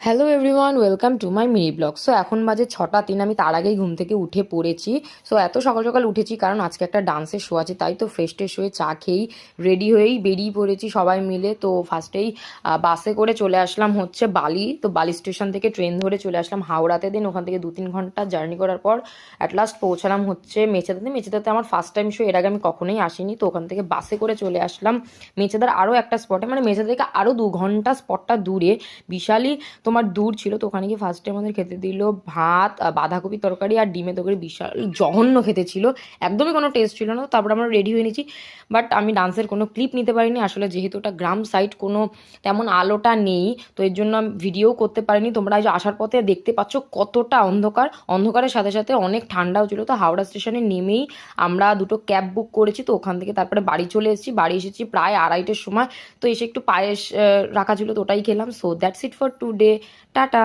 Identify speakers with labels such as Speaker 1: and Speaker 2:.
Speaker 1: Hello everyone, welcome to my mini blog. So এখন বাজে 6টা 3, আমি তার আগেই ঘুম থেকে উঠে পড়েছি। সো এত সকাল সকাল উঠেছি কারণ আজকে একটা ডান্সের শো আছে, তাই তো ফ্রেশ ট্রেশ হয়ে চা খেয়েই রেডি হয়েই বেরিয়ে পড়েছি সবাই মিলে। তো ফার্স্টেই বাসে করে চলে আসলাম হচ্ছে বালি। তো বালি স্টেশন থেকে ট্রেন ধরে চলে আসলাম হাওড়াতে, দেন ওখান থেকে 2-3 ঘন্টা জার্নি করার পর অ্যাট লাস্ট পৌঁছালাম হচ্ছে মেচেদাতে। মেচেদাতে আমার ফার্স্ট টাইম শো, এর আগে আমি কখনোই আসিনি। তো ওখান থেকে বাসে করে চলে আসলাম মেচেদার আরও একটা স্পটে, মানে মেচেদা থেকে আরও 2 ঘন্টা স্পটটা দূরে, বিশালই তোমার দূর ছিল। তো ওখানে গিয়ে ফার্স্টে আমাদের খেতে দিল ভাত, বাঁধাকপি তরকারি আর ডিমের তরকারি। বিশাল জঘন্য খেতে ছিল, একদমই কোনো টেস্ট ছিল না। তারপর আমরা রেডি হয়ে নিয়েছি, বাট আমি ডান্সের কোনো ক্লিপ নিতে পারিনি আসলে, যেহেতু ওটা গ্রাম সাইড, কোনো তেমন আলোটা নেই, তো এর জন্য আমি ভিডিও করতে পারিনি। তোমরা আজ আসার পথে দেখতে পাচ্ছ কতটা অন্ধকার, অন্ধকারের সাথে সাথে অনেক ঠান্ডাও ছিল। তো হাওড়া স্টেশনে নেমেই আমরা দুটো ক্যাব বুক করেছি। তো ওখান থেকে তারপরে বাড়ি চলে এসেছি। বাড়ি এসেছি প্রায় 2:30-এর সময়। তো এসে একটু পায়েস রাখা ছিল, তো ওটাই খেলাম। So that's it for today. Tata.